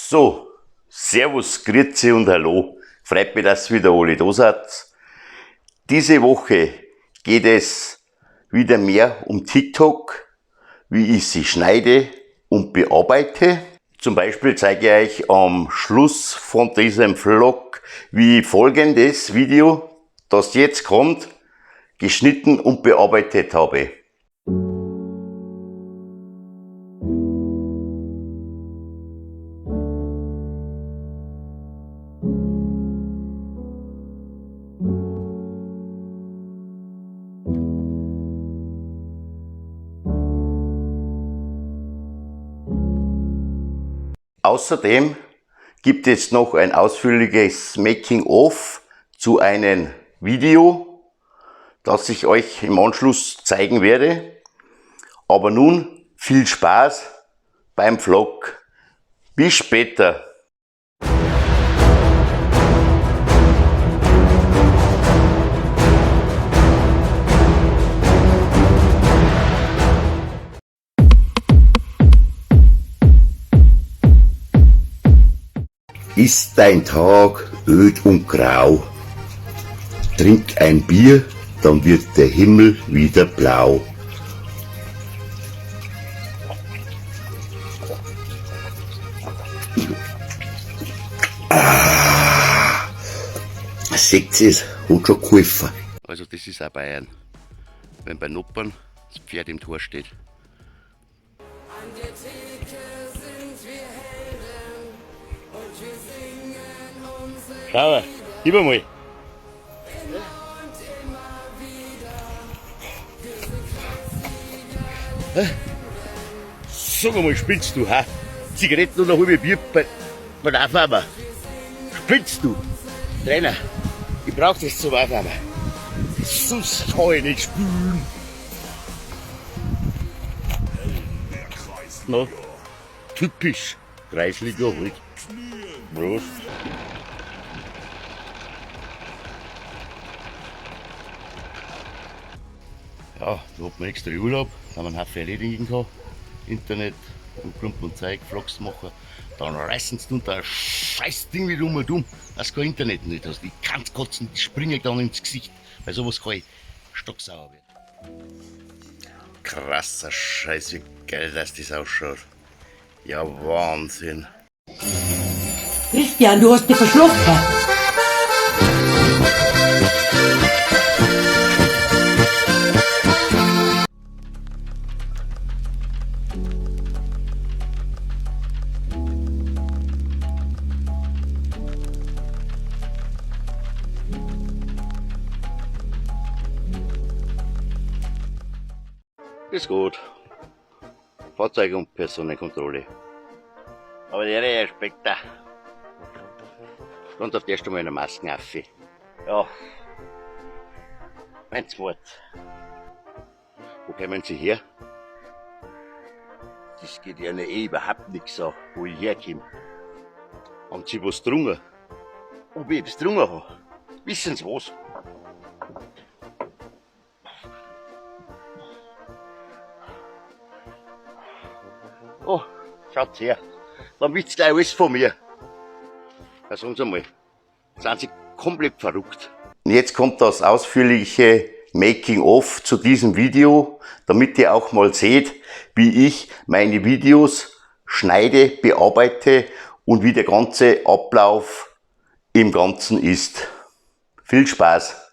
So, Servus, Grüezi und Hallo. Freut mich, dass ihr wieder alle da seid. Diese Woche geht es wieder mehr um TikTok, wie ich sie schneide und bearbeite. Zum Beispiel zeige ich euch am Schluss von diesem Vlog, wie folgendes Video, das jetzt kommt, geschnitten und bearbeitet habe. Außerdem gibt es noch ein ausführliches Making-of zu einem Video, das ich euch im Anschluss zeigen werde. Aber nun viel Spaß beim Vlog. Bis später. Ist dein Tag öd und grau, trink ein Bier, dann wird der Himmel wieder blau. Seht ihr es, hat schon geholfen. Also das ist auch Bayern, wenn bei Noppern das Pferd im Tor steht. An der Theke sind wir Helden und wir singen unsere Schau mal, gib mal. immer und immer wieder. Wir sind fast Sag mal, spinnst du, ha? Zigaretten und ein halbes Bier bei der Aufnahme. Spinnst du? Trainer, ich brauch das zum Aufnahme. Sonst kann ich nicht spielen. Na, typisch. Kreisliga halt. Prost. Ja, da hat man extra Urlaub, da man einen Haufen erledigen kann. Internet und Klump und Zeug, Vlogs machen. Dann reißen sie unter ein scheiß Ding wieder um und um, dass du kein Internet nicht hast. Die Kanzkotzen, die springen dann ins Gesicht, weil sowas kann ich stocksauer werden. Krasser Scheiß, wie geil dass das ausschaut. Ja, Wahnsinn. Christian, du hast dich verschlafen. Ist gut. Fahrzeug- und Personenkontrolle. Aber der Respekt da. Und auf der Stelle mal eine Masken auf. Ja. Meins Wort. Wo kommen Sie her? Das geht ja überhaupt nichts an, wo ich herkomme. Haben Sie was getrunken? Ob ich etwas getrunken habe? Wissen Sie was? Oh, schaut her. Dann wisst ihr gleich alles von mir. Also uns einmal. Sind Sie komplett verrückt. Und jetzt kommt das ausführliche Making-of zu diesem Video, damit ihr auch mal seht, wie ich meine Videos schneide, bearbeite und wie der ganze Ablauf im Ganzen ist. Viel Spaß!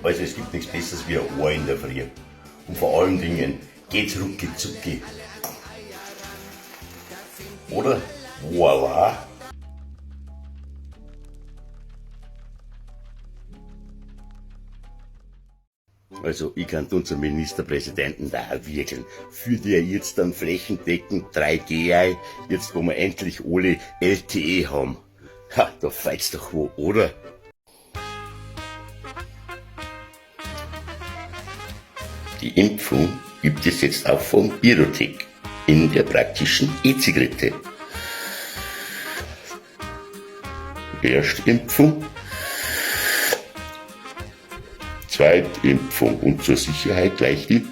Also es gibt nichts Besseres wie ein Ohr in der Früh. Und vor allen Dingen geht's rucki zucki. Oder? Voila! Also ich kann unseren Ministerpräsidenten da erwirkeln. Führt er jetzt dann flächendeckend 3G ein, jetzt wo wir endlich alle LTE haben. Ha, da feilt's doch wo, oder? Die Impfung gibt es jetzt auch von BioNTech in der praktischen E-Zigarette. Erstimpfung, Zweitimpfung und zur Sicherheit gleich die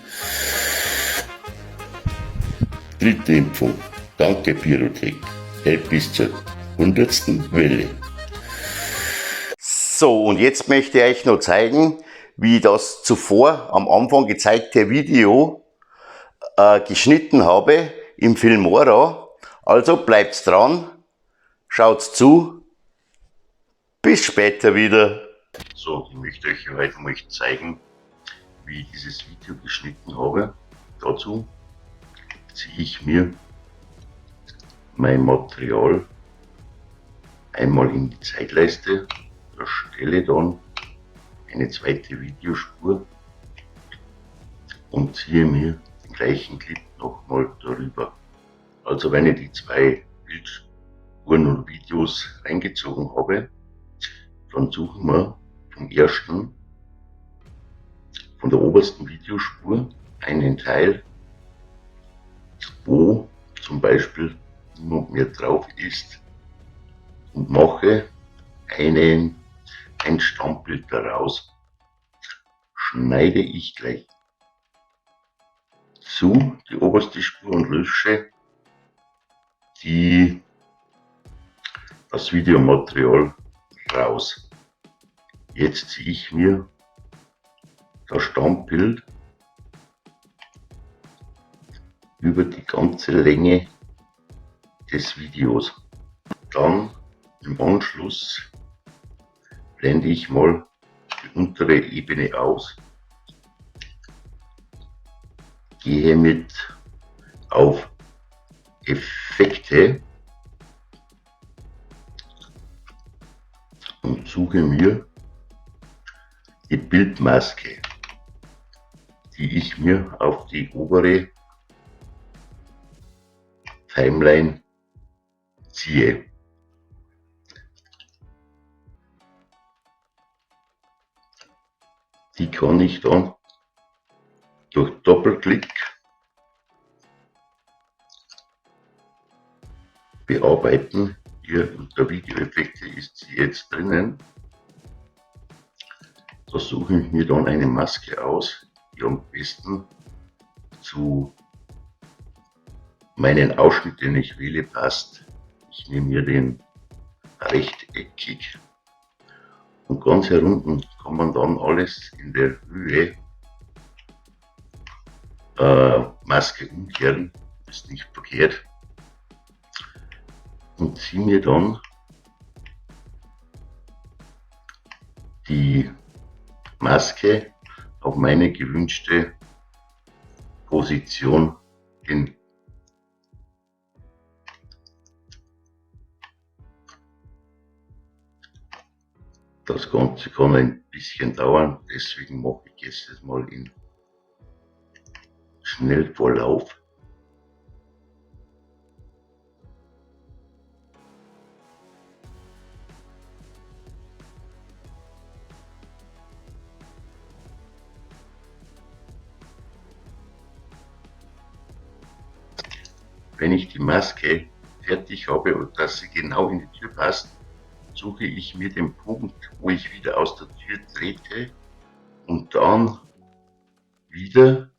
dritte Impfung. Danke BioNTech. Hält bis zur 100. Welle. So, und jetzt möchte ich euch noch zeigen, wie ich das zuvor am Anfang gezeigte Video geschnitten habe im Filmora. Also bleibt's dran, schaut's zu, bis später wieder. So, ich möchte euch heute mal zeigen, wie ich dieses Video geschnitten habe. Dazu ziehe ich mir mein Material einmal in die Zeitleiste, erstelle dann eine zweite Videospur und ziehe mir den gleichen Clip nochmal darüber. Also wenn ich die zwei Bildspuren und Videos reingezogen habe, dann suchen wir vom ersten, von der obersten Videospur einen Teil, wo zum Beispiel niemand mehr drauf ist, und mache ein Stammbild daraus. Schneide ich gleich zu, die oberste Spur, und lösche das Videomaterial raus. Jetzt ziehe ich mir das Stammbild über die ganze Länge des Videos. Dann im Anschluss blende ich mal die untere Ebene aus, gehe mit auf Effekte und suche mir die Bildmaske, die ich mir auf die obere Timeline ziehe. Die kann ich dann durch Doppelklick bearbeiten. Hier unter Videoeffekte ist sie jetzt drinnen. Da suche ich mir dann eine Maske aus, die am besten zu meinen Ausschnitt, den ich wähle, passt. Ich nehme hier den rechteckig, und ganz herunten kann man dann alles in der Höhe Maske umkehren, ist nicht verkehrt, und ziehe mir dann die Maske auf meine gewünschte Position hin. Das Ganze kann ein bisschen dauern, deswegen mache ich jetzt mal in Schnellvorlauf. Wenn ich die Maske fertig habe und dass sie genau in die Tür passt, suche ich mir den Punkt, wo ich wieder aus der Tür trete und dann wieder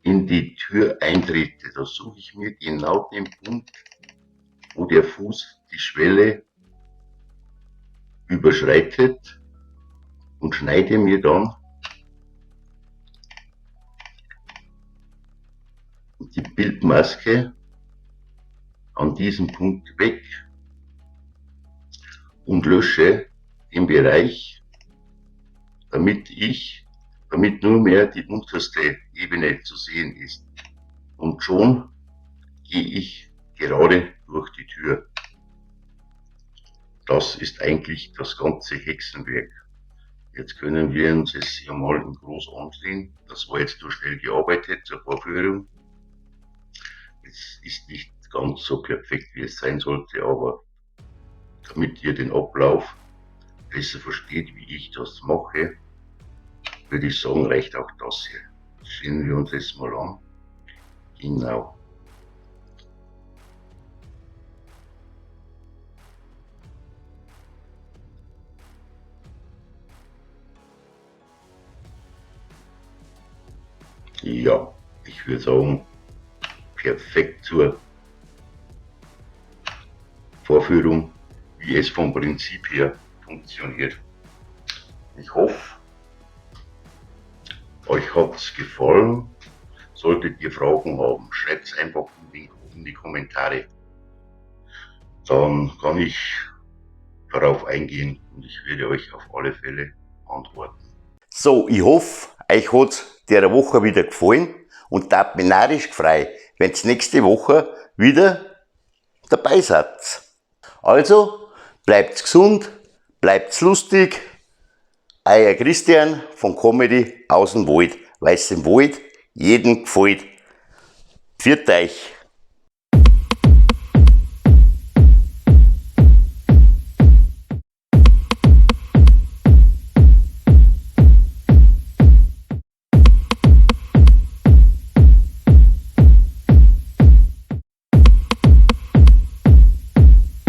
in die Tür eintrete. Da suche ich mir genau den Punkt, wo der Fuß die Schwelle überschreitet, und schneide mir dann die Bildmaske an diesem Punkt weg und lösche den Bereich, damit nur mehr die unterste Ebene zu sehen ist. Und schon gehe ich gerade durch die Tür. Das ist eigentlich das ganze Hexenwerk. Jetzt können wir uns es ja mal in groß ansehen. Das war jetzt so schnell gearbeitet zur Vorführung. Es ist nicht ganz so perfekt, wie es sein sollte, aber damit ihr den Ablauf besser versteht, wie ich das mache, würde ich sagen, reicht auch das hier. Sehen wir uns das mal an. Genau. Ja, ich würde sagen, perfekt zur Vorführung, wie es vom Prinzip her funktioniert. Ich hoffe, euch hat es gefallen. Solltet ihr Fragen haben, schreibt es einfach in die Kommentare. Dann kann ich darauf eingehen und ich werde euch auf alle Fälle antworten. So, ich hoffe, euch hat der Woche wieder gefallen und da bin narrisch gefreut, wenn ihr nächste Woche wieder dabei seid. Also, bleibt gesund, bleibt lustig. Euer Christian von Comedy aus dem Wald, weil es im Wald jedem gefällt. Pfiat euch!